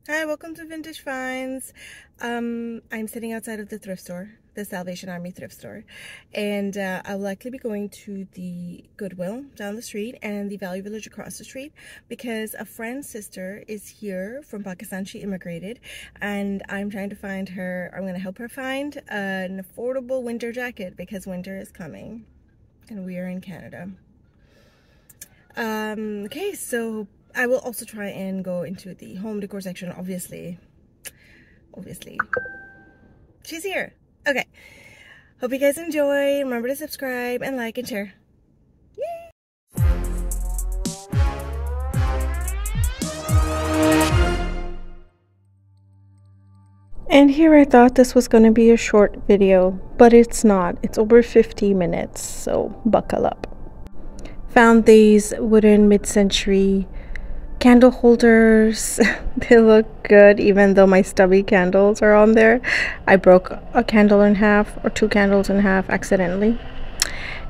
Hi, welcome to Vintage Finds. I'm sitting outside of the thrift store, the Salvation Army thrift store, and I'll likely be going to the Goodwill down the street and the Value Village across the street because a friend's sister is here from Pakistan. She immigrated, and I'm trying to find her. I'm going to help her find an affordable winter jacket because winter is coming, and we are in Canada. Okay, so I will also try and go into the home decor section, obviously. She's here. Okay. Hope you guys enjoy. Remember to subscribe and like and share. Yay! And here I thought this was going to be a short video, but it's not. It's over 50 minutes, so buckle up. Found these wooden mid-century candle holders. They look good even though my stubby candles are on there. I broke a candle in half, or 2 candles in half accidentally.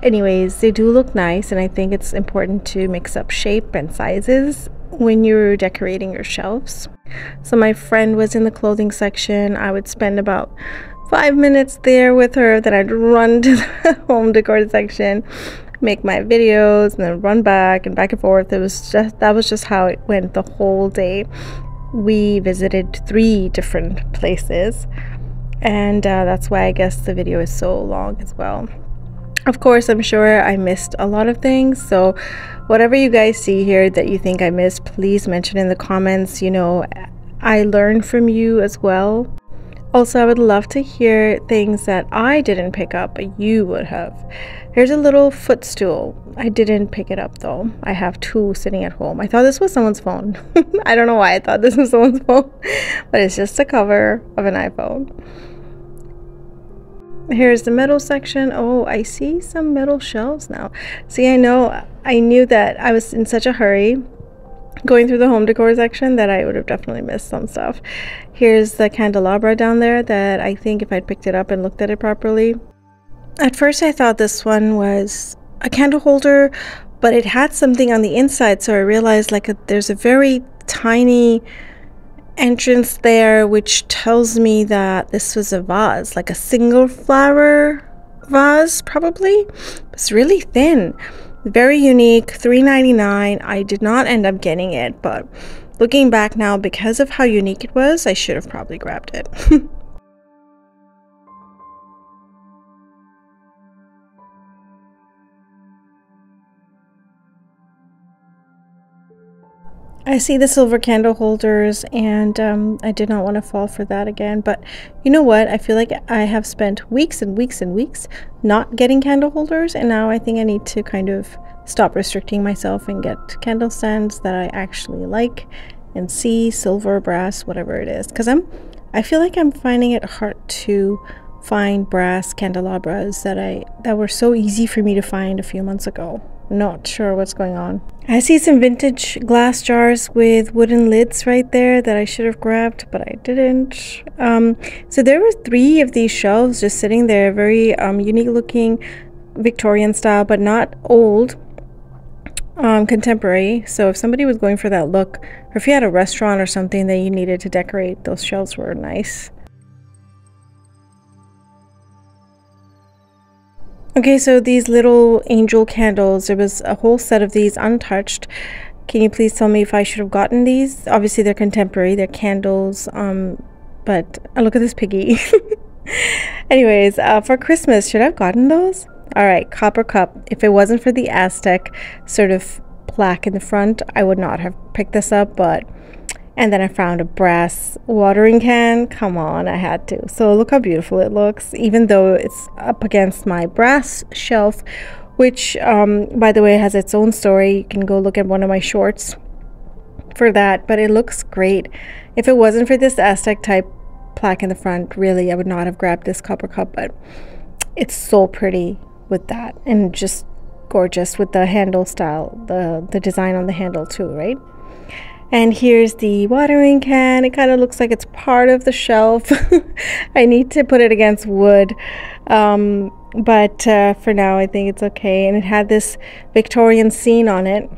Anyways, they do look nice, and I think it's important to mix up shape and sizes when you're decorating your shelves. So my friend was in the clothing section. I would spend about 5 minutes there with her, then I'd run to the home decor section, make my videos, and then run back and forth. That was just how it went the whole day. We visited 3 different places, and that's why I guess the video is so long as well. Of course, I'm sure I missed a lot of things, so whatever you guys see here that you think I missed, please mention in the comments. You know, I learn from you as well. Also, I would love to hear things that I didn't pick up but you would have. Here's a little footstool. I didn't pick it up though. I have 2 sitting at home. I thought this was someone's phone. I don't know why I thought this was someone's phone, but it's just a cover of an iPhone. Here's the metal section. Oh, I see some metal shelves now. See, I knew that I was in such a hurry going through the home decor section that I would have definitely missed some stuff. Here's the candelabra down there that I think if I'd picked it up and looked at it properly. At first I thought this one was a candle holder, but it had something on the inside, so I realized there's a very tiny entrance there, which tells me that this was a vase, like a single flower vase probably. It's really thin, very unique, $3.99. I did not end up getting it, but looking back now, because of how unique it was, I should have probably grabbed it. I see the silver candle holders, and I did not want to fall for that again, but you know what? I feel like I have spent weeks and weeks and weeks not getting candle holders, and now I think I need to kind of stop restricting myself and get candle stands that I actually like and see, silver, brass, whatever it is, because I feel like I'm finding it hard to find brass candelabras that were so easy for me to find a few months ago. Not sure what's going on. I see some vintage glass jars with wooden lids right there that I should have grabbed, but I didn't. So there were 3 of these shelves just sitting there, very unique looking, Victorian style, but not old, contemporary. So if somebody was going for that look, or if you had a restaurant or something that you needed to decorate, those shelves were nice. Okay, so these little angel candles, there was a whole set of these untouched. Can you please tell me if I should have gotten these? Obviously they're contemporary, they're candles, but look at this piggy. Anyways, for Christmas, should I have gotten those? All right, copper cup. If it wasn't for the Aztec sort of plaque in the front, I would not have picked this up, and then I found a brass watering can. Come on, I had to. So look how beautiful it looks, even though it's up against my brass shelf, which, by the way, has its own story. You can go look at one of my shorts for that, but it looks great. If it wasn't for this Aztec type plaque in the front, really, I would not have grabbed this copper cup, but it's so pretty with that, and just gorgeous with the handle style, the design on the handle too, right? And here's the watering can. It kind of looks like it's part of the shelf. I need to put it against wood, but for now I think it's okay. And it had this Victorian scene on it,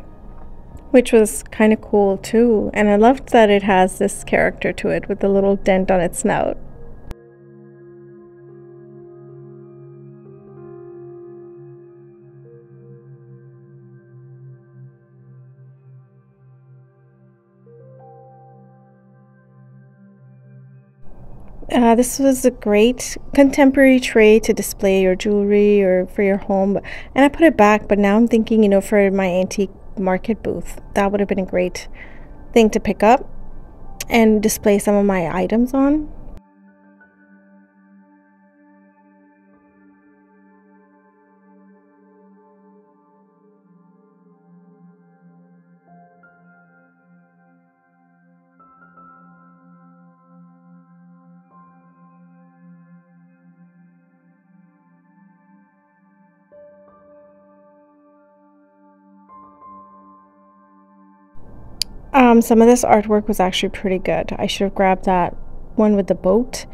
which was kind of cool too. And I loved that it has this character to it with the little dent on its snout. This was a great contemporary tray to display your jewelry or for your home. And I put it back, but now I'm thinking, you know, for my antique market booth, that would have been a great thing to pick up and display some of my items on. Some of this artwork was actually pretty good. I should have grabbed that one with the boat.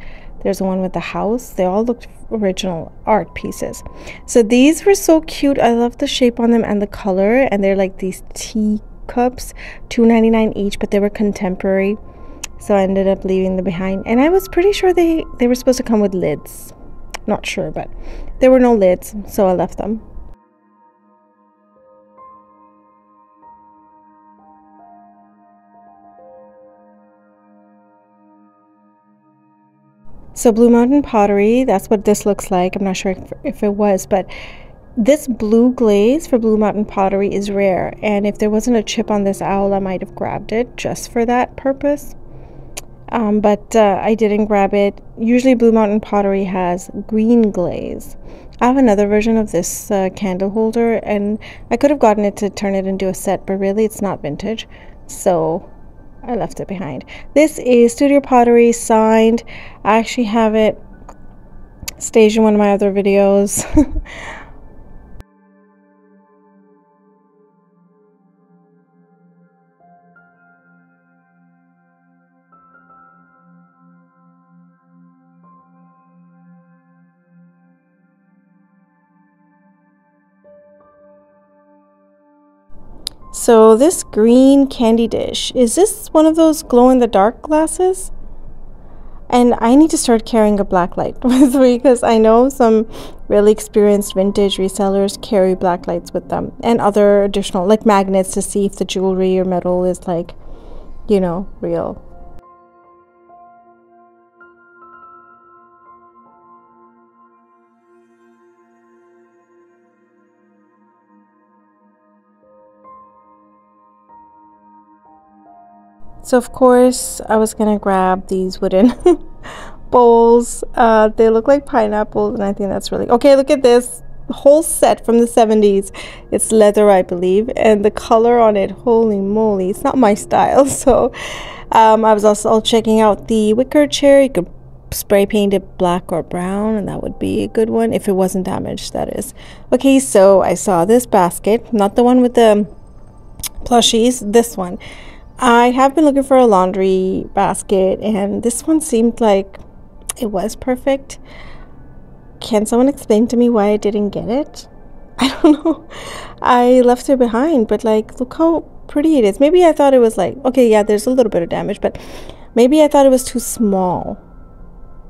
There's one with the house. They all looked original art pieces. So these were so cute. I love the shape on them and the color. And they're like these teacups, $2.99 each, but they were contemporary. So I ended up leaving them behind. And I was pretty sure they were supposed to come with lids. Not sure, but there were no lids, so I left them. So Blue Mountain Pottery, that's what this looks like. I'm not sure if it was, but this blue glaze for Blue Mountain Pottery is rare. And if there wasn't a chip on this owl, I might have grabbed it just for that purpose. But I didn't grab it. Usually Blue Mountain Pottery has green glaze. I have another version of this candle holder, and I could have gotten it to turn it into a set, but really it's not vintage. So I left it behind. This is Studio Pottery signed. I actually have it staged in one of my other videos. So this green candy dish, is this one of those glow-in-the-dark glasses? And I need to start carrying a black light with me because I know some really experienced vintage resellers carry black lights with them and other additional like magnets to see if the jewelry or metal is like, you know, real. So of course I was gonna grab these wooden bowls. They look like pineapples, and I think that's really okay. Look at this whole set from the 70s. It's leather, I believe, and the color on it, holy moly, it's not my style. So I was also checking out the wicker chair. You could spray paint it black or brown, and that would be a good one if it wasn't damaged, that is. Okay, so I saw this basket, not the one with the plushies, this one. I have been looking for a laundry basket, and this one seemed like it was perfect. Can someone explain to me why I didn't get it? I don't know. I left it behind, but like, look how pretty it is. Maybe I thought it was like, okay, yeah, there's a little bit of damage, but maybe I thought it was too small.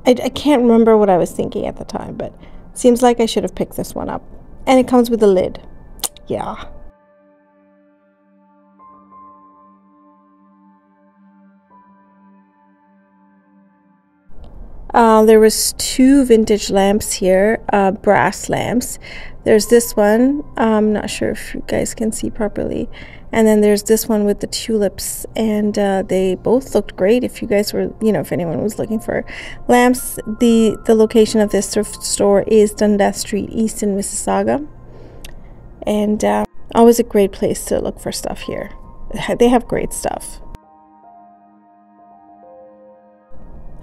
I can't remember what I was thinking at the time, but seems like I should have picked this one up. And it comes with a lid. Yeah. There was two vintage lamps here, brass lamps. There's this one, I'm not sure if you guys can see properly, and then there's this one with the tulips, and they both looked great if you guys were, you know, if anyone was looking for lamps. The location of this thrift store is Dundas Street East in Mississauga, and always a great place to look for stuff here. They have great stuff.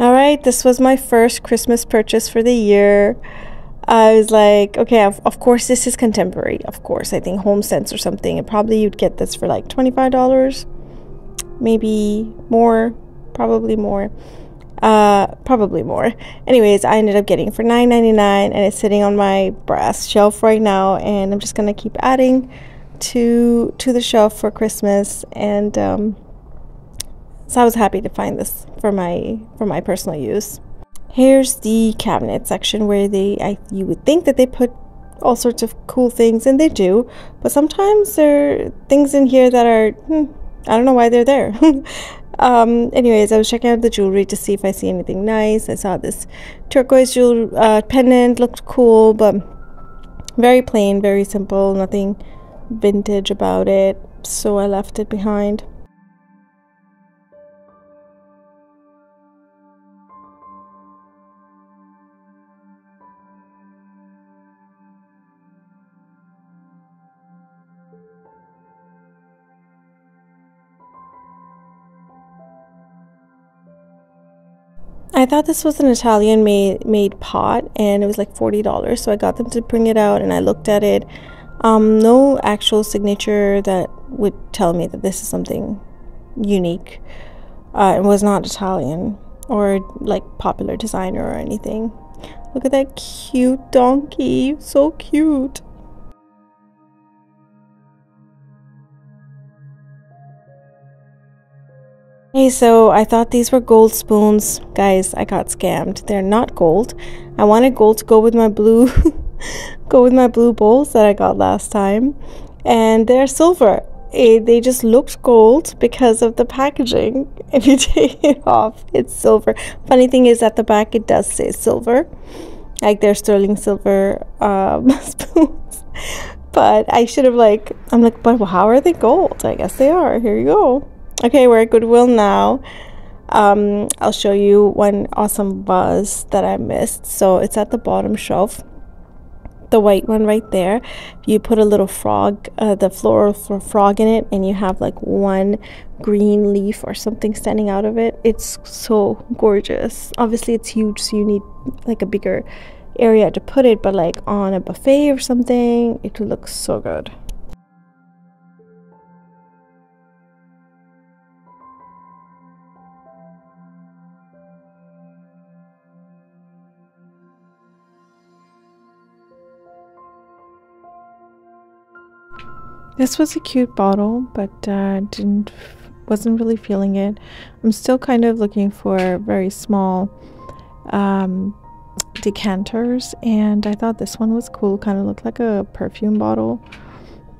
Alright, this was my first Christmas purchase for the year. I was like, okay, of course this is contemporary. Of course, I think Home Sense or something. And probably you'd get this for like $25. Maybe more. Probably more. Probably more. Anyways, I ended up getting it for $9.99, and it's sitting on my brass shelf right now. And I'm just going to keep adding to the shelf for Christmas, and so I was happy to find this for my personal use. Here's the cabinet section where you would think that they put all sorts of cool things, and they do, but sometimes there are things in here that are I don't know why they're there. Anyways, I was checking out the jewelry to see if I see anything nice. I saw this turquoise pendant, looked cool, but very plain, very simple, nothing vintage about it, so I left it behind. I thought this was an Italian made pot, and it was like $40, so I got them to bring it out, and I looked at it. No actual signature that would tell me that this is something unique. It was not Italian or like popular designer or anything. Look at that cute donkey, so cute. Hey, so I thought these were gold spoons. Guys, I got scammed. They're not gold. I wanted gold to go with my blue go with my blue bowls that I got last time, and they're silver. They just looked gold because of the packaging. If you take it off, it's silver. Funny thing is, at the back it does say silver, like they're sterling silver spoons. But I should have I'm like, but how are they gold? I guess they are. Here you go. Okay, we're at Goodwill now. I'll show you one awesome vase that I missed. So it's at the bottom shelf, the white one right there. You put a little frog, the floral frog in it, and you have like one green leaf or something standing out of it. It's so gorgeous. Obviously it's huge, so you need like a bigger area to put it, but like on a buffet or something, it would look so good. This was a cute bottle, but wasn't really feeling it. I'm still kind of looking for very small decanters, and I thought this one was cool. Kind of looked like a perfume bottle,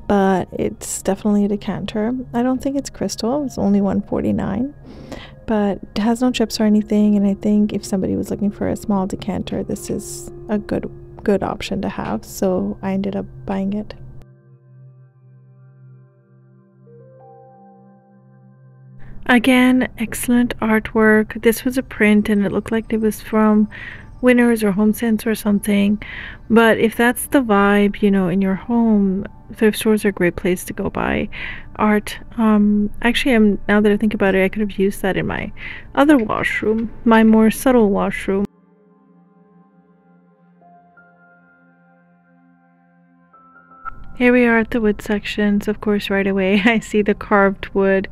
but it's definitely a decanter. I don't think it's crystal. It's only $149, but it has no chips or anything, and I think if somebody was looking for a small decanter, this is a good option to have, so I ended up buying it. Again, excellent artwork. This was a print, and it looked like it was from Winners or HomeSense or something. But if that's the vibe, you know, in your home, thrift stores are a great place to go buy art. Actually, now that I think about it, I could have used that in my other washroom, my more subtle washroom. Here we are at the wood sections. Of course, right away I see the carved wood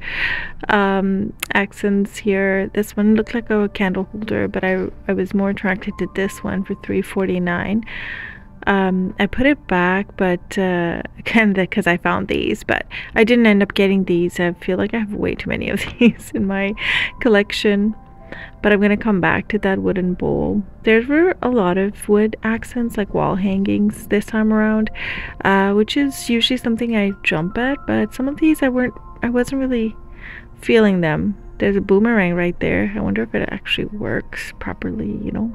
accents here. This one looked like a candle holder, but I was more attracted to this one for $3.49. I put it back, but kind of because I found these, but I didn't end up getting these. I feel like I have way too many of these in my collection. But I'm going to come back to that wooden bowl. There were a lot of wood accents, like wall hangings this time around, which is usually something I jump at, but some of these I wasn't really feeling them. There's a boomerang right there. I wonder if it actually works properly, you know.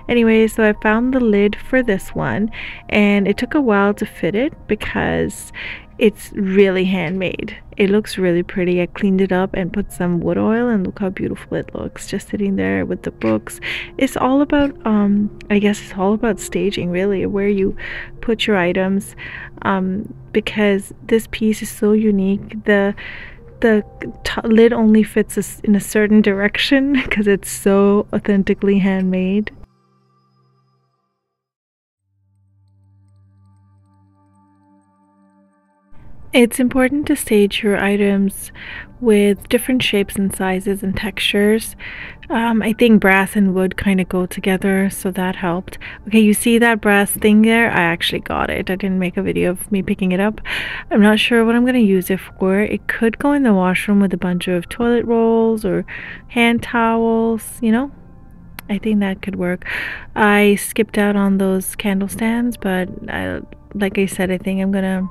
Anyway, so I found the lid for this one, and it took a while to fit it because it's really handmade. It looks really pretty. I cleaned it up and put some wood oil, and look how beautiful it looks, just sitting there with the books. It's all about I guess it's all about staging, really, where you put your items, because this piece is so unique. The lid only fits us in a certain direction because it's so authentically handmade. It's important to stage your items with different shapes and sizes and textures. I think brass and wood kind of go together, so that helped. Okay, you see that brass thing there? I actually got it. I didn't make a video of me picking it up. I'm not sure what I'm going to use it for. It could go in the washroom with a bunch of toilet rolls or hand towels, you know? I think that could work. I skipped out on those candle stands, but like I said, I think I'm gonna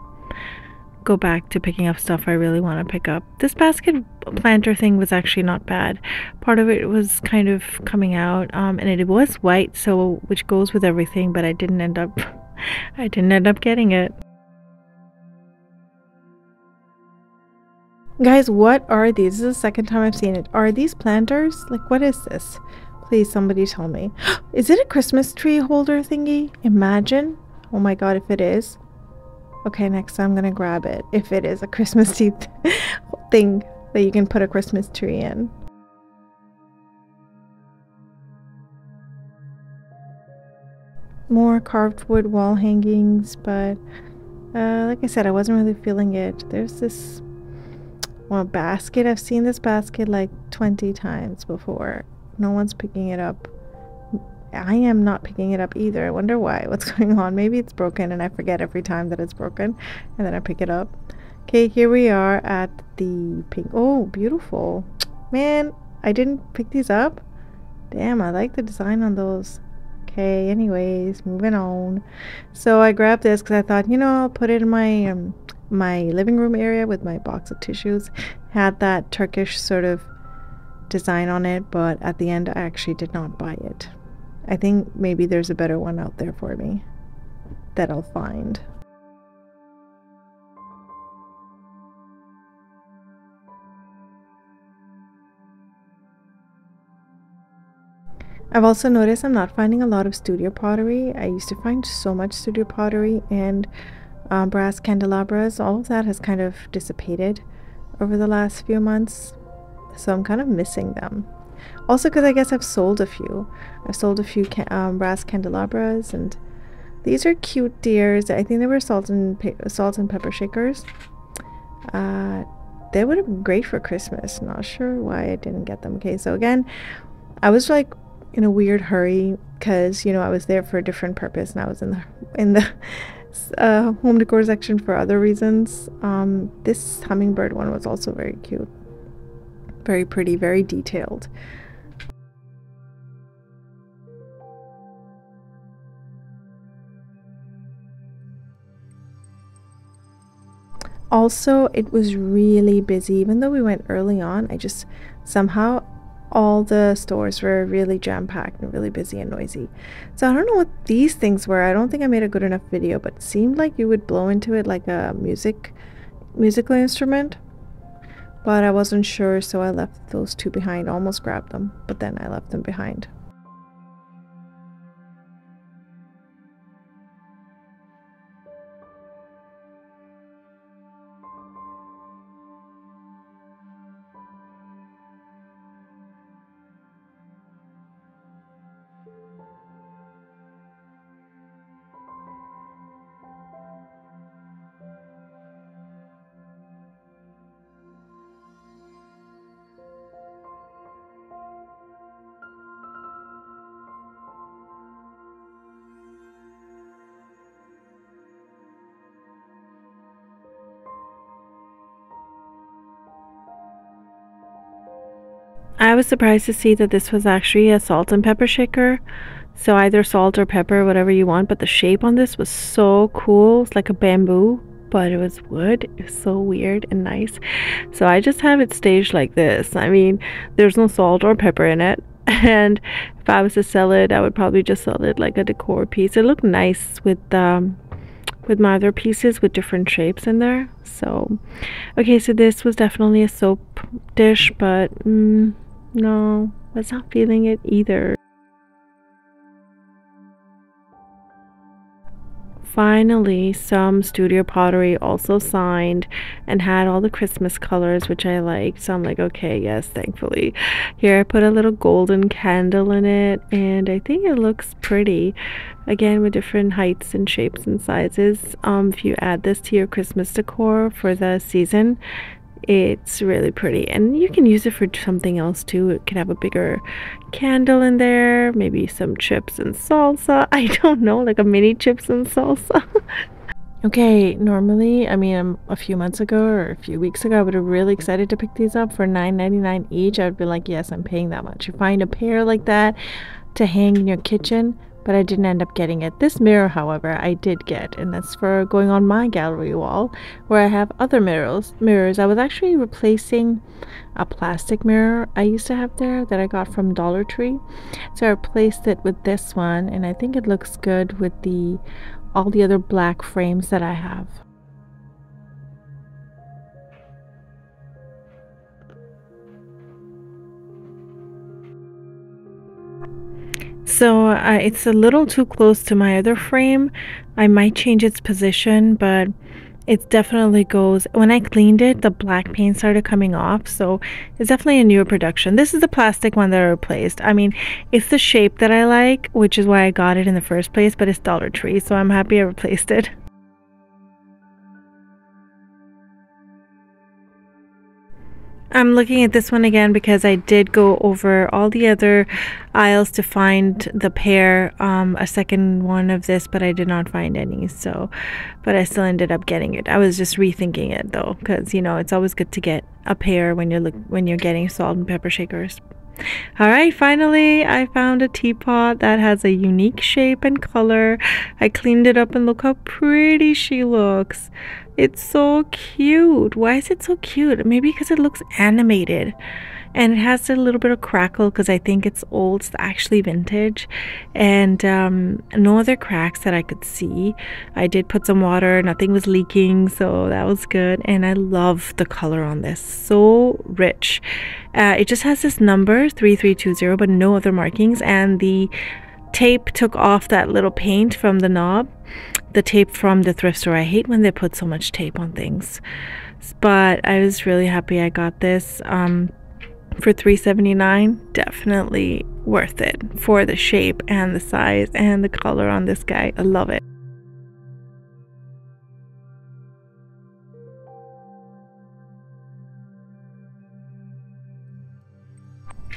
go back to picking up stuff I really want to pick up. This basket planter thing was actually not bad. Part of it was kind of coming out, and it was white, so which goes with everything, but I didn't end up getting it. Guys, what are these? This is the second time I've seen it. Are these planters? Like, what is this? Please, somebody tell me. Is it a Christmas tree holder thingy? Imagine. Oh my god, if it is. Okay, next time I'm gonna grab it. If it is a Christmas tree thing that you can put a Christmas tree in. More carved wood wall hangings, but like I said, I wasn't really feeling it. There's this basket. I've seen this basket like 20 times before. No one's picking it up. I am not picking it up either. I wonder why. What's going on? Maybe it's broken and I forget every time that it's broken and then I pick it up. Okay, here we are at the pink. Oh, beautiful. Man, I didn't pick these up. Damn, I like the design on those. Okay, anyways, moving on. So I grabbed this because I thought, you know, I'll put it in my my living room area with my box of tissues. Had that Turkish sort of design on it, but at the end I actually did not buy it. I think maybe there's a better one out there for me that I'll find. I've also noticed I'm not finding a lot of studio pottery. I used to find so much studio pottery and brass candelabras. All of that has kind of dissipated over the last few months, so I'm kind of missing them. Also because I guess I've sold a few. I've sold a few brass candelabras, and these are cute deers. I think they were salt and pepper shakers. They would have been great for Christmas. Not sure why I didn't get them. Okay, so again, I was like in a weird hurry because, you know, I was there for a different purpose and I was in the home decor section for other reasons. This hummingbird one was also very cute. Very pretty, very detailed. Also, it was really busy. Even though we went early on, I just somehow all the stores were really jam-packed and really busy and noisy. So I don't know what these things were. I don't think I made a good enough video, but it seemed like you would blow into it like a musical instrument. But I wasn't sure, so I left those two behind. Almost grabbed them, but then I left them behind. I was surprised to see that this was actually a salt and pepper shaker. So either salt or pepper, whatever you want, but the shape on this was so cool. It's like a bamboo, but it was wood. It was so weird and nice. So I just have it staged like this. I mean, there's no salt or pepper in it. And if I was to sell it, I would probably just sell it like a decor piece. It looked nice with my other pieces with different shapes in there. So, okay, so this was definitely a soap dish, but no, I was not feeling it either. Finally, some studio pottery also signed and had all the Christmas colors, which I liked. So I'm like, okay, yes, thankfully. Here I put a little golden candle in it, and I think it looks pretty. Again, with different heights and shapes and sizes. If you add this to your Christmas decor for the season, it's really pretty, and you can use it for something else too. It can have a bigger candle in there, maybe some chips and salsa. I don't know, like a mini chips and salsa. Okay, normally, I mean, a few months ago or a few weeks ago, I would have really excited to pick these up for $9.99 each. I would be like, yes, I'm paying that much. You find a pair like that to hang in your kitchen, but I didn't end up getting it. This mirror, however, I did get, and that's for going on my gallery wall where I have other mirrors. I was actually replacing a plastic mirror I used to have there that I got from Dollar Tree. So I replaced it with this one, and I think it looks good with all the other black frames that I have. So it's a little too close to my other frame. I might change its position, but it definitely goes. When I cleaned it, the black paint started coming off, so it's definitely a newer production. This is the plastic one that I replaced. I mean, it's the shape that I like, which is why I got it in the first place, but it's Dollar Tree, so I'm happy I replaced it. I'm looking at this one again because I did go over all the other aisles to find the pair, a second one of this, but I did not find any. So, but I still ended up getting it. I was just rethinking it though, because you know it's always good to get a pair when you're getting salt and pepper shakers. All right, finally I found a teapot that has a unique shape and color. I cleaned it up and look how pretty she looks. It's so cute. Why is it so cute? Maybe because it looks animated, and it has a little bit of crackle because I think it's old. It's actually vintage, and no other cracks that I could see. I did put some water, nothing was leaking, so that was good. And I love the color on this, so rich. It just has this number 3320 but no other markings, and the tape took off that little paint from the knob, the tape from the thrift store. I hate when they put so much tape on things, but I was really happy I got this for $3.79. Definitely worth it for the shape and the size and the color on this guy. I love it.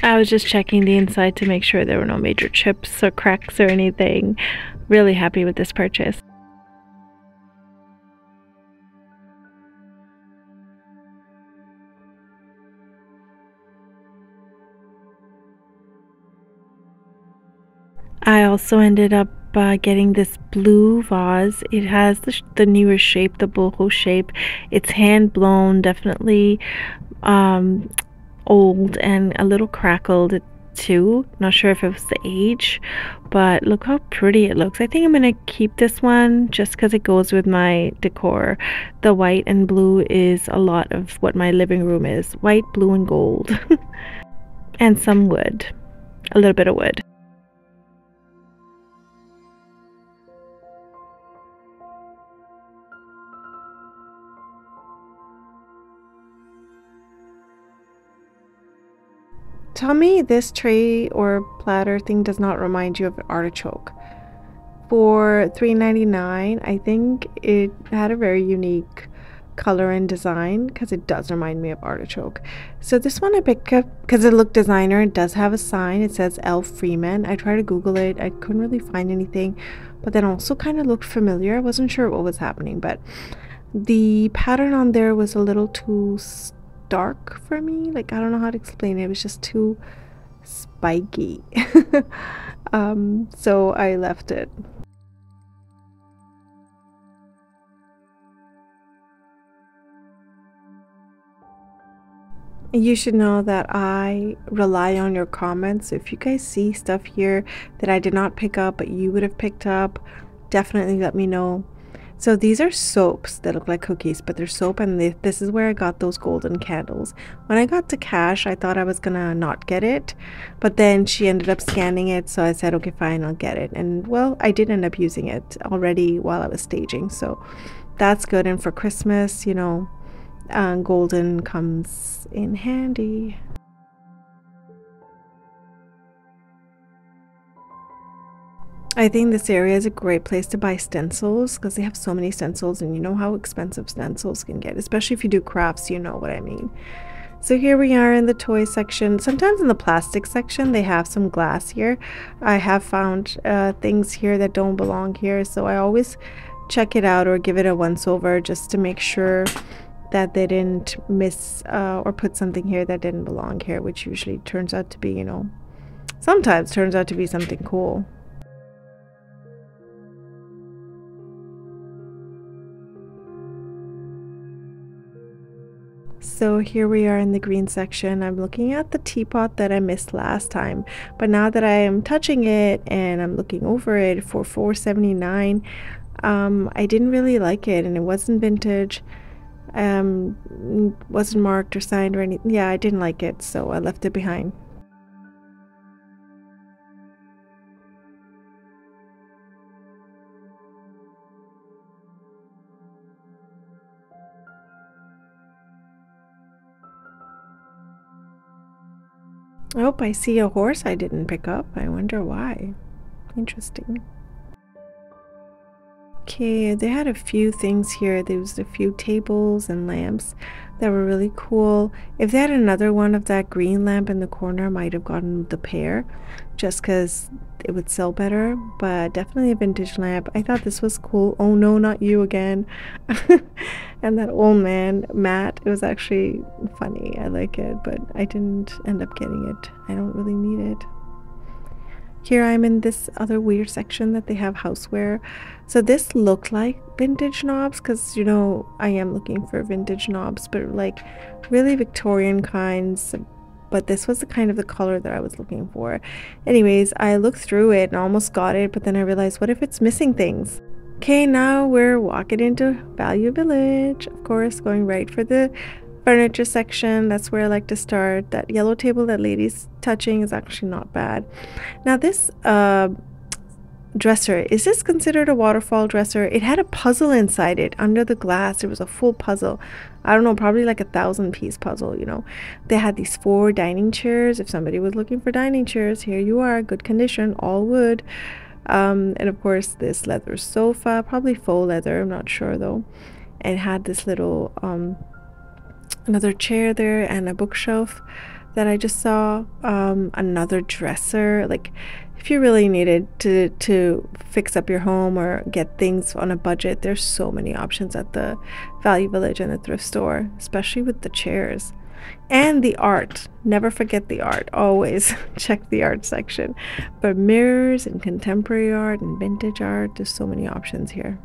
I was just checking the inside to make sure there were no major chips or cracks or anything. Really happy with this purchase. I also ended up getting this blue vase. It has the newer shape, the boho shape. It's hand blown, definitely old and a little crackled too. Not sure if it was the age, but look how pretty it looks. I think I'm gonna keep this one just because it goes with my decor. The white and blue is a lot of what my living room is. White, blue, and gold. And some wood, a little bit of wood. Tell me this tray or platter thing does not remind you of an artichoke. For $3.99, I think it had a very unique color and design because it does remind me of artichoke. So this one I picked up because it looked designer. It does have a sign. It says L. Freeman. I tried to Google it. I couldn't really find anything, but then also kind of looked familiar. I wasn't sure what was happening, but the pattern on there was a little too dark for me. Like, I don't know how to explain it. It was just too spiky. So I left it. You should know that I rely on your comments. So if you guys see stuff here that I did not pick up but you would have picked up, definitely let me know. So these are soaps that look like cookies, but they're soap, and this is where I got those golden candles. When I got to cash, I thought I was gonna not get it, but then she ended up scanning it, so I said, okay, fine, I'll get it. And well, I did end up using it already while I was staging, so that's good. And for Christmas, you know, golden comes in handy. I think this area is a great place to buy stencils because they have so many stencils, and you know how expensive stencils can get, especially if you do crafts, you know what I mean. So here we are in the toy section. Sometimes in the plastic section they have some glass here. I have found things here that don't belong here, so I always check it out or give it a once over just to make sure that they didn't miss or put something here that didn't belong here, which usually turns out to be, you know, sometimes turns out to be something cool. So here we are in the green section. I'm looking at the teapot that I missed last time, but now that I am touching it and I'm looking over it for $4.79, I didn't really like it, and it wasn't vintage, wasn't marked or signed or anything. Yeah, I didn't like it, so I left it behind. Oh, I see a horse I didn't pick up. I wonder why. Interesting. Okay, they had a few things here. There was a few tables and lamps that were really cool. If they had another one of that green lamp in the corner, I might have gotten the pair just because it would sell better, but definitely a vintage lamp. I thought this was cool. Oh no, not you again. And that old man, Matt, it was actually funny. I like it, but I didn't end up getting it. I don't really need it. Here I'm in this other weird section that they have houseware. So this looked like vintage knobs because, you know, I am looking for vintage knobs, but like really Victorian kinds. But this was the kind of the color that I was looking for. Anyways, I looked through it and almost got it, but then I realized, what if it's missing things? Okay, now we're walking into Value Village. Of course, going right for the furniture section. That's where I like to start. That yellow table that lady's touching is actually not bad. Now this dresser, is this considered a waterfall dresser? It had a puzzle inside it. Under the glass there was a full puzzle. I don't know, probably like 1,000-piece puzzle, you know. They had these 4 dining chairs. If somebody was looking for dining chairs, here you are, good condition, all wood. And of course this leather sofa, probably faux leather, I'm not sure though. It had this little another chair there and a bookshelf that I just saw. Another dresser. Like if you really needed to fix up your home or get things on a budget, there's so many options at the Value Village and the thrift store, especially with the chairs. And the art, never forget the art, always check the art section. But mirrors and contemporary art and vintage art, there's so many options here.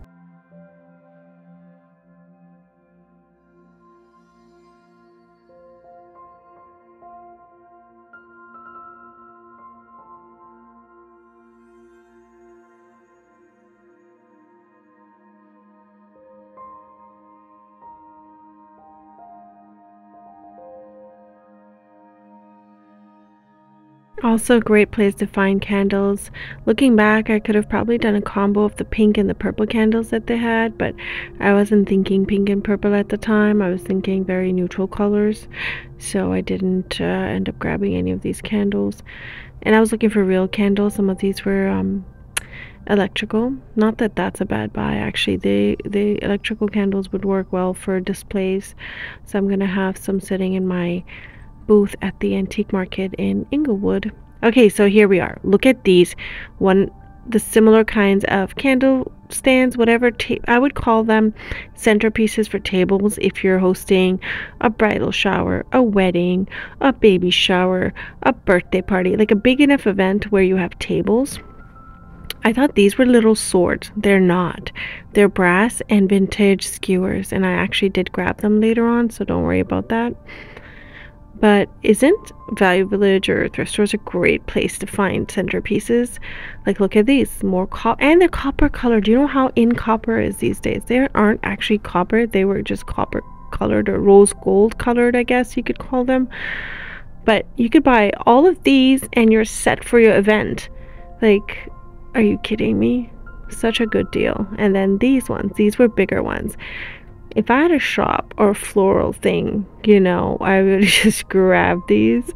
Also a great place to find candles. Looking back, I could have probably done a combo of the pink and the purple candles that they had, but I wasn't thinking pink and purple at the time. I was thinking very neutral colors, so I didn't end up grabbing any of these candles. And I was looking for real candles. Some of these were electrical. Not that that's a bad buy, actually. The electrical candles would work well for displays, so I'm gonna have some sitting in my booth at the antique market in Inglewood. Okay, so here we are. Look at these. The similar kinds of candle stands, whatever I would call them, centerpieces for tables if you're hosting a bridal shower, a wedding, a baby shower, a birthday party, like a big enough event where you have tables. I thought these were little swords. They're not. They're brass and vintage skewers, and I actually did grab them later on, so don't worry about that. But isn't Value Village or thrift stores a great place to find centerpieces? Like, look at these, more copper, and they're copper colored. Do you know how in copper is these days? They aren't actually copper, they were just copper colored or rose gold colored, I guess you could call them. But you could buy all of these and you're set for your event. Like, are you kidding me? Such a good deal. And then these ones, these were bigger ones. If I had a shop or a floral thing, you know, I would just grab these.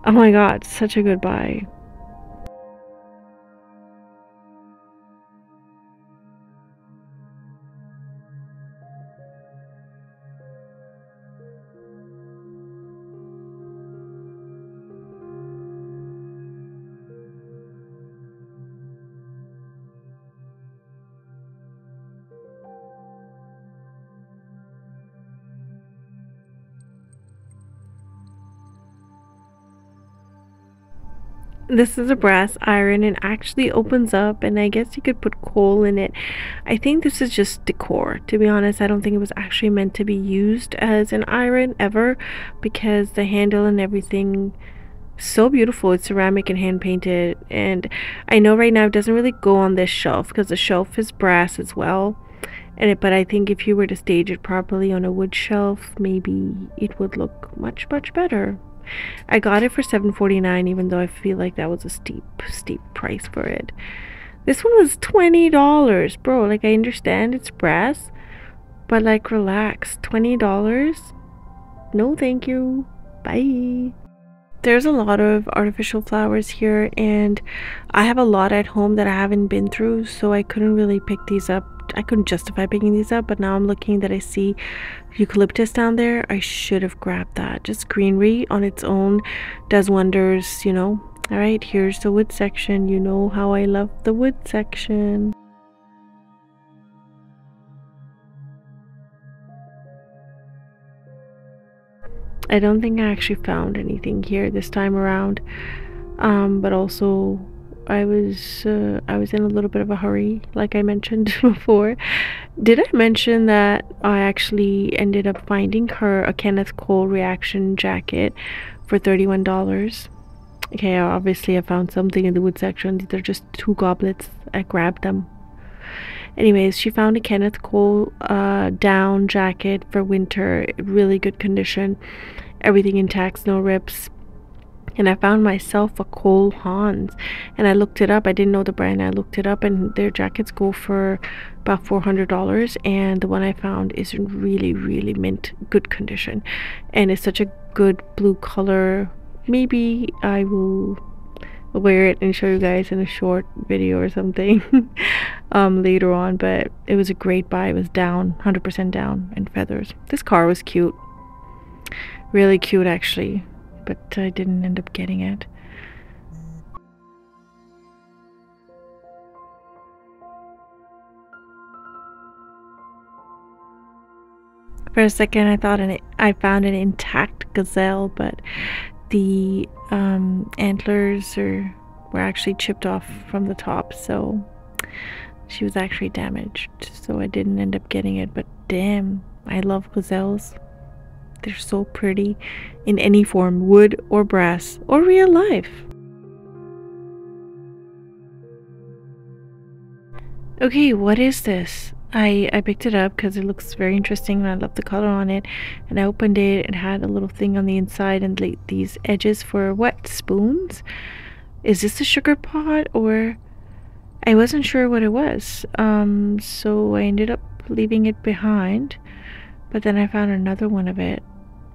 Oh my god, such a good buy. This is a brass iron and actually opens up, and I guess you could put coal in it. I think this is just decor. To be honest, I don't think it was actually meant to be used as an iron ever, because the handle and everything, so beautiful. It's ceramic and hand painted, and I know right now it doesn't really go on this shelf because the shelf is brass as well. But I think if you were to stage it properly on a wood shelf, maybe it would look much better. I got it for $7.49, even though I feel like that was a steep price for it. This one was $20, bro. Like, I understand it's brass, but like, relax. $20? No, thank you. Bye. There's a lot of artificial flowers here, and I have a lot at home that I haven't been through, so I couldn't really pick these up. I couldn't justify picking these up, but now I'm looking that I see eucalyptus down there. I should have grabbed that. Just greenery on its own does wonders, you know. All right, here's the wood section. You know how I love the wood section. I don't think I actually found anything here this time around, but also I was in a little bit of a hurry, like I mentioned before. Did I mention that I actually ended up finding her a Kenneth Cole reaction jacket for $31? Okay, obviously I found something in the wood section. These are just two goblets. I grabbed them. Anyways, she found a Kenneth Cole down jacket for winter, really good condition, everything intact, no rips. And I found myself a Cole Hans, and I looked it up. I didn't know the brand. I looked it up, and their jackets go for about $400, and the one I found is in really mint good condition, and it's such a good blue color. Maybe I will wear it and show you guys in a short video or something later on, but it was a great buy. It was down 100% down in feathers. This car was cute, really cute actually, but I didn't end up getting it. For a second I thought I found an intact gazelle, but the antlers were actually chipped off from the top, so she was actually damaged, so I didn't end up getting it. But damn, I love gazelles. They're so pretty in any form, wood or brass or real life. Okay, what is this? I picked it up because it looks very interesting and I love the color on it, and I opened it. It had a little thing on the inside and these edges for what? Spoons? Is this a sugar pot? Or I wasn't sure what it was, so I ended up leaving it behind, but then I found another one of it,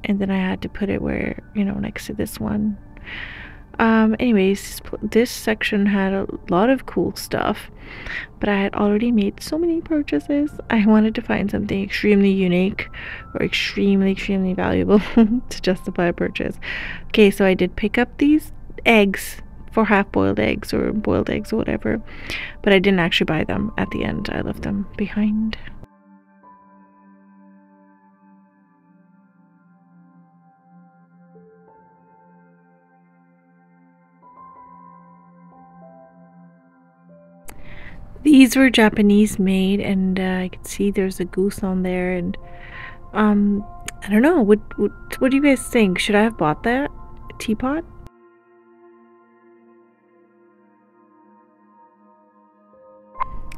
and then I had to put it where, you know, next to this one. Anyways, this section had a lot of cool stuff, but I had already made so many purchases. I wanted to find something extremely unique or extremely valuable to justify a purchase. Okay, so I did pick up these eggs for half-boiled eggs or boiled eggs or whatever, but I didn't actually buy them at the end. I left them behind. These were Japanese made, and I could see there's a goose on there, and I don't know. What do you guys think? Should I have bought that teapot?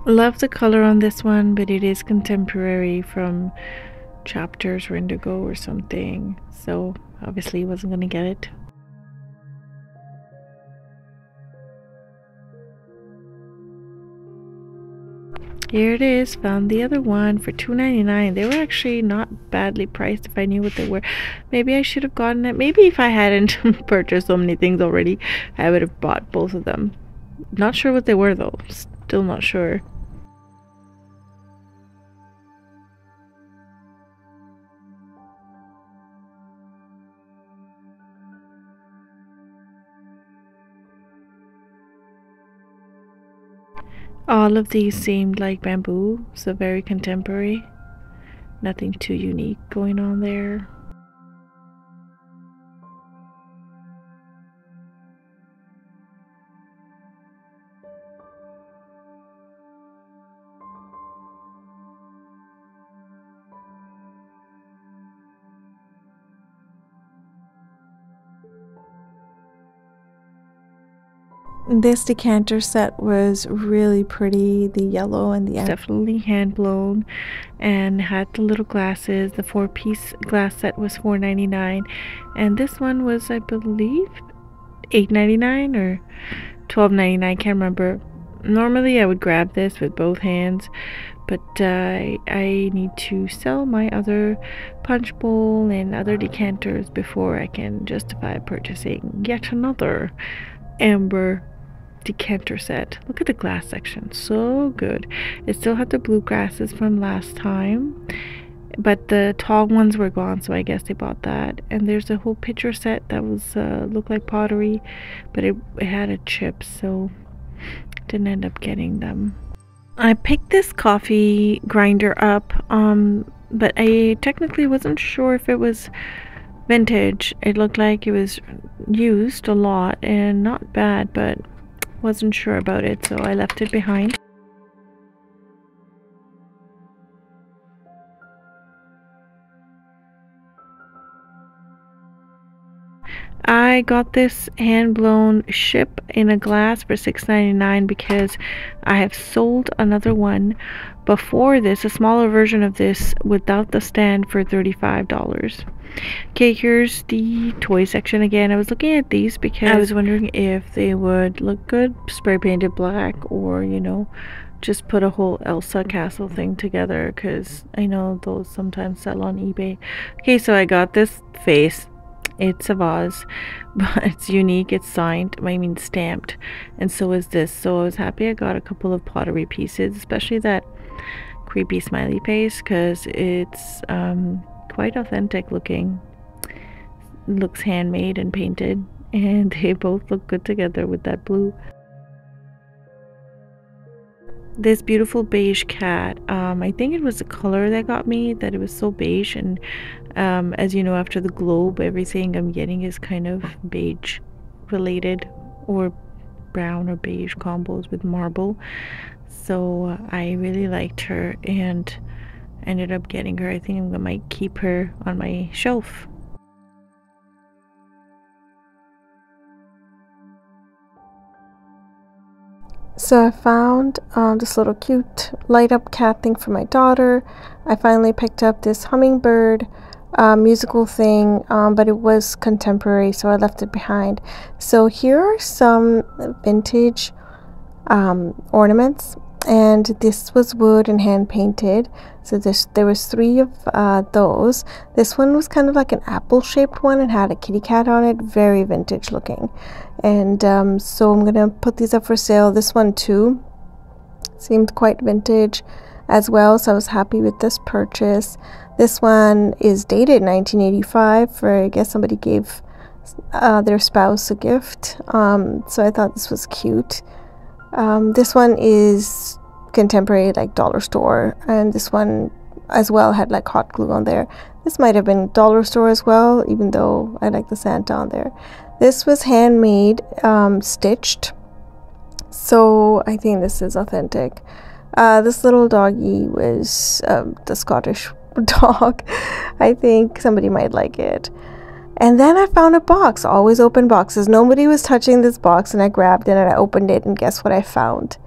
Love the color on this one, but it is contemporary from Chapters or Indigo or something, so obviously wasn't gonna get it. Here it is. Found the other one for $2.99. They were actually not badly priced if I knew what they were. Maybe I should have gotten it. Maybe if I hadn't purchased so many things already, I would have bought both of them. Not sure what they were though. Still not sure. All of these seemed like bamboo, so very contemporary. Nothing too unique going on there. This decanter set was really pretty. The yellow and the definitely hand blown, and had the little glasses. The 4-piece glass set was $4.99, and this one was, I believe, $8.99 or $12.99. Can't remember. Normally I would grab this with both hands, but I need to sell my other punch bowl and other decanters before I can justify purchasing yet another amber decanter set. Look at the glass section, so good. It still had the blue glasses from last time, but the tall ones were gone, so I guess they bought that. And there's a whole pitcher set that was looked like pottery, but it had a chip, so didn't end up getting them. I picked this coffee grinder up, but I technically wasn't sure if it was vintage. It looked like it was used a lot and not bad, but wasn't sure about it, so I left it behind. I got this hand-blown ship in a glass for $6.99 because I have sold another one before this, a smaller version of this without the stand, for $35. Okay, here's the toy section again. I was looking at these because I was wondering if they would look good spray painted black, or you know, just put a whole Elsa castle thing together, because I know those sometimes sell on eBay. Okay, so I got this face. It's a vase, but it's unique. It's signed, I mean stamped, and so is this. So I was happy I got a couple of pottery pieces, especially that creepy smiley face, because it's quite authentic looking. It looks handmade and painted, and they both look good together with that blue. This beautiful beige cat, I think it was the color that got me, that it was so beige, and as you know, after the globe, everything I'm getting is kind of beige related, or brown or beige combos with marble. So I really liked her and ended up getting her. I think I might keep her on my shelf. So I found this little cute light up cat thing for my daughter. I finally picked up this hummingbird musical thing, but it was contemporary, so I left it behind. So here are some vintage ornaments, and this was wood and hand painted. So there was 3 of those. This one was kind of like an apple shaped one and had a kitty cat on it, very vintage looking. And so I'm gonna put these up for sale. This one too seemed quite vintage as well, so I was happy with this purchase. This one is dated 1985, for I guess somebody gave their spouse a gift, so I thought this was cute. This one is contemporary, like dollar store, and this one as well had like hot glue on there. This might have been dollar store as well, even though I like the Santa on there. This was handmade, stitched, so I think this is authentic. This little doggy was the Scottish dog. I think somebody might like it. And then I found a box. Always open boxes. Nobody was touching this box, and I grabbed it and I opened it, and guess what I found?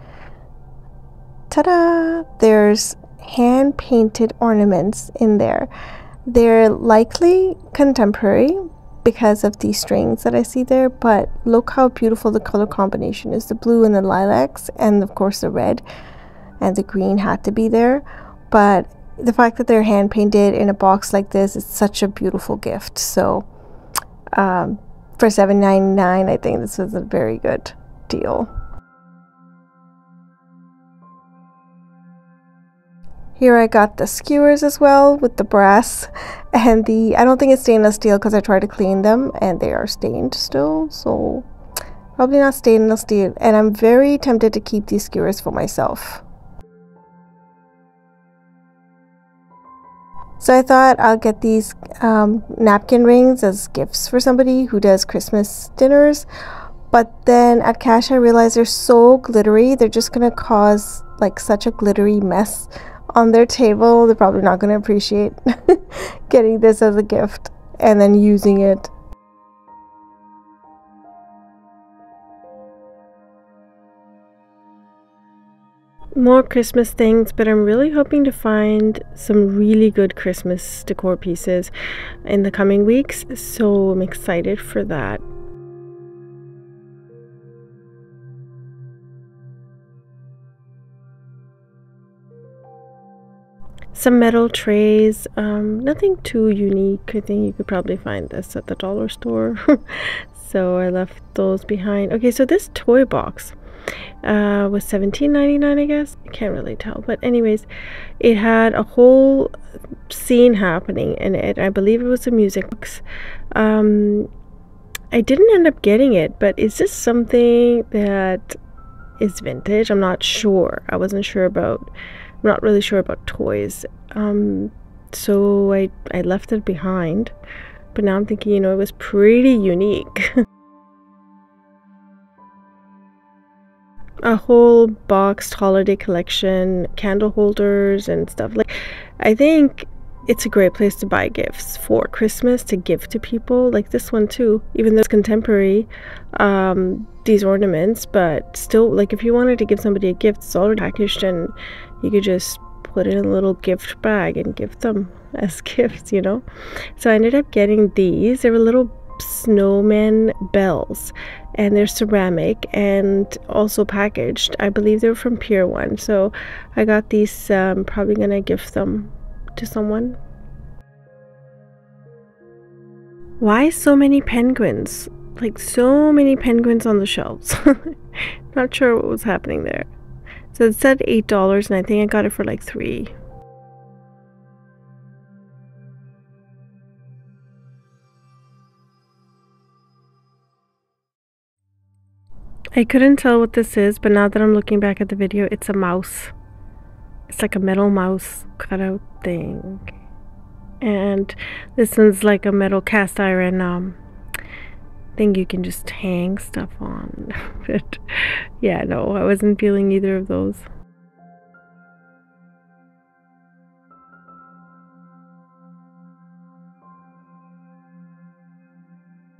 Ta-da! There's hand painted ornaments in there. They're likely contemporary because of these strings that I see there, but look how beautiful the color combination is. The blue and the lilacs, and of course the red and the green had to be there. But the fact that they're hand painted in a box like this is such a beautiful gift. So for $7.99, I think this was a very good deal. Here I got the skewers as well with the brass and I don't think it's stainless steel because I tried to clean them and they are stained still, so probably not stainless steel, and I'm very tempted to keep these skewers for myself. So I thought I'll get these napkin rings as gifts for somebody who does Christmas dinners, but then at cash I realized they're so glittery, they're just gonna cause like such a glittery mess on their table. They're probably not going to appreciate getting this as a gift and then using it. More Christmas things, but I'm really hoping to find some really good Christmas decor pieces in the coming weeks, so I'm excited for that. Some metal trays, nothing too unique. I think you could probably find this at the dollar store. So I left those behind. Okay, so this toy box was $17.99, I guess. I can't really tell, but anyways, it had a whole scene happening in it. I believe it was a music box. I didn't end up getting it, but is this something that is vintage? I'm not sure. I'm not really sure about toys, so I left it behind, but now I'm thinking, it was pretty unique. A whole boxed holiday collection, candle holders and stuff. Like, I think it's a great place to buy gifts for Christmas, to give to people, like this one too, even though it's contemporary, these ornaments, but still, like, if you wanted to give somebody a gift, it's already packaged and you could just put it in a little gift bag and give them as gifts, So I ended up getting these. They were little snowman bells, and they're ceramic and also packaged. I believe they were from Pier 1, so I got these. Probably gonna gift them to someone. Why so many penguins? Like, so many penguins on the shelves. Not sure what was happening there. So it said $8, and I think I got it for like $3. I couldn't tell what this is, but now that I'm looking back at the video, it's a mouse. It's like a metal mouse cutout thing. And this one's like a metal cast iron thing you can just hang stuff on. But yeah, no, I wasn't feeling either of those.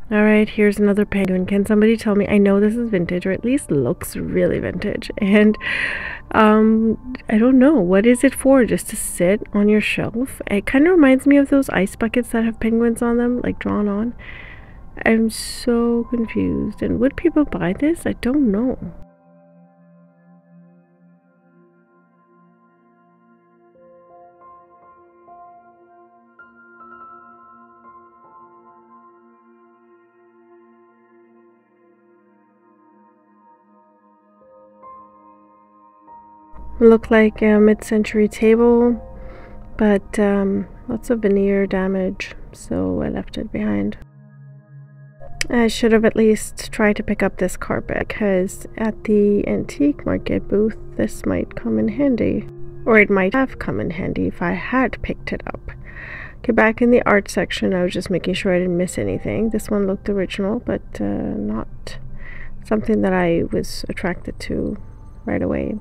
Alright, here's another penguin. Can somebody tell me? I know this is vintage, or at least looks really vintage. And I don't know, what is it for? Just to sit on your shelf? It kind of reminds me of those ice buckets that have penguins on them, like drawn on. I'm so confused. And would people buy this? I don't know. Look like a mid-century table, but lots of veneer damage, so I left it behind. I should have at least tried to pick up this carpet, because at the antique market booth this might come in handy, or it might have come in handy if I had picked it up. Okay, back in the art section, I was just making sure I didn't miss anything. This one looked original, but not something that I was attracted to right away.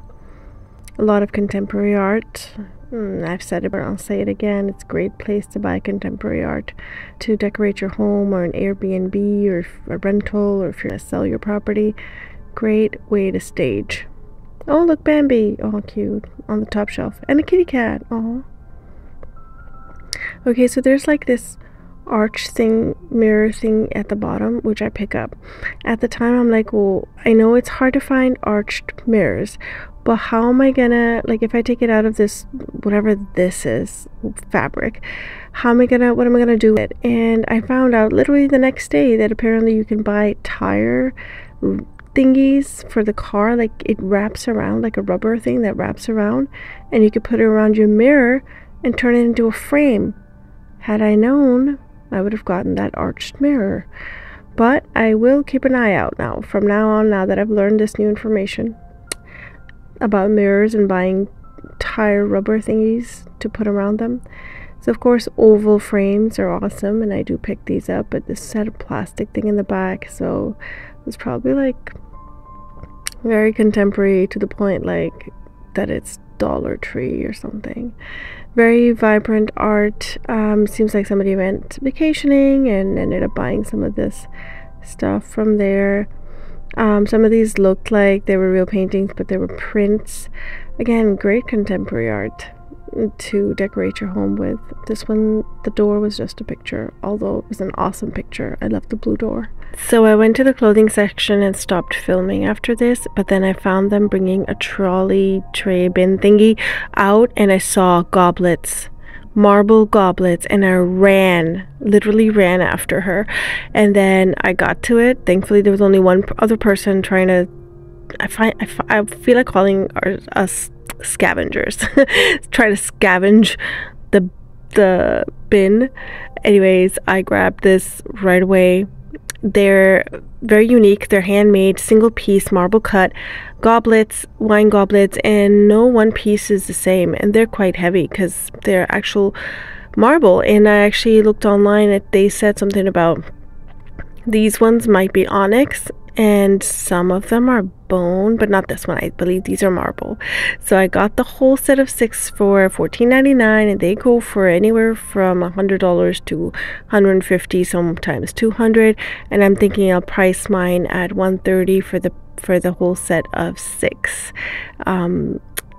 A lot of contemporary art, I've said it, but I'll say it again. It's a great place to buy contemporary art to decorate your home or an Airbnb or a rental, or if you're going to sell your property. Great way to stage. Oh, look, Bambi. Oh, cute. On the top shelf. And a kitty cat. Oh. Okay, so there's like this arch thing, mirror thing at the bottom, which I pick up. At the time, I'm like, well, I know it's hard to find arched mirrors, but how am I gonna, like, if I take it out of this, whatever this is, fabric, what am I gonna do with it? And I found out literally the next day that apparently you can buy tire thingies for the car. Like, it wraps around, like a rubber thing that wraps around, and you could put it around your mirror and turn it into a frame. Had I known, I would have gotten that arched mirror. But I will keep an eye out now, from now on, now that I've learned this new information about mirrors and buying tire rubber thingies to put around them. So of course oval frames are awesome, and I do pick these up, but this had a plastic thing in the back, so it's probably like very contemporary, to the point like that it's Dollar Tree or something. Very vibrant art. Seems like somebody went vacationing and ended up buying some of this stuff from there. Some of these looked like they were real paintings, but they were prints. Again, great contemporary art to decorate your home with. This one, the door was just a picture, although it was an awesome picture. I love the blue door. So I went to the clothing section and stopped filming after this, but then I found them bringing a trolley tray bin thingy out, and I saw goblets, marble goblets, and I literally ran after her. And then I got to it. Thankfully there was only one other person trying to, I feel like calling us scavengers try to scavenge the bin. Anyways, I grabbed this right away. They're very unique. They're handmade, single piece marble cut goblets, wine goblets, and no one piece is the same, and they're quite heavy because they're actual marble. And I actually looked online and they said something about these ones might be onyx and some of them are bone, but not this one. I believe these are marble. So I got the whole set of 6 for $14.99, and they go for anywhere from $100 to $150, sometimes $200. And I'm thinking I'll price mine at $130 for the whole set of 6.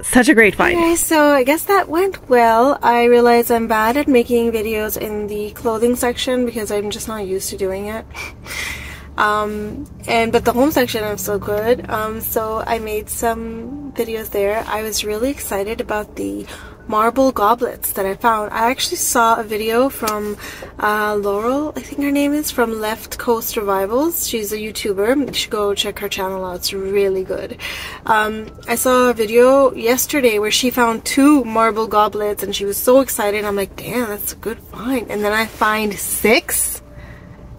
Such a great find. Okay, so I guess that went well. I realize I'm bad at making videos in the clothing section because I'm just not used to doing it. But the home section I'm so good. So I made some videos there. I was really excited about the marble goblets that I found. I actually saw a video from Laurel, I think her name is, from Left Coast Revivals. She's a YouTuber. You should go check her channel out. It's really good. I saw a video yesterday where she found 2 marble goblets and she was so excited. I'm like, damn, that's a good find. And then I find 6.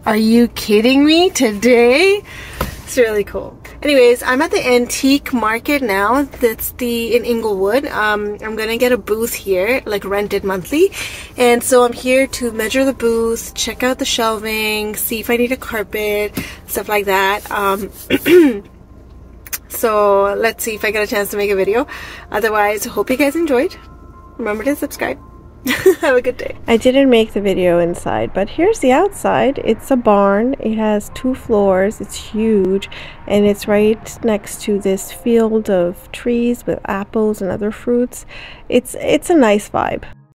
Are you kidding me? Today? It's really cool. Anyways, I'm at the antique market now. That's in Inglewood. I'm gonna get a booth here, like rented monthly. And so I'm here to measure the booth, check out the shelving, see if I need a carpet, stuff like that. So let's see if I get a chance to make a video. Otherwise, hope you guys enjoyed. Remember to subscribe. Have a good day. I didn't make the video inside, but here's the outside. It's a barn. It has 2 floors. It's huge, and it's right next to this field of trees with apples and other fruits. It's a nice vibe.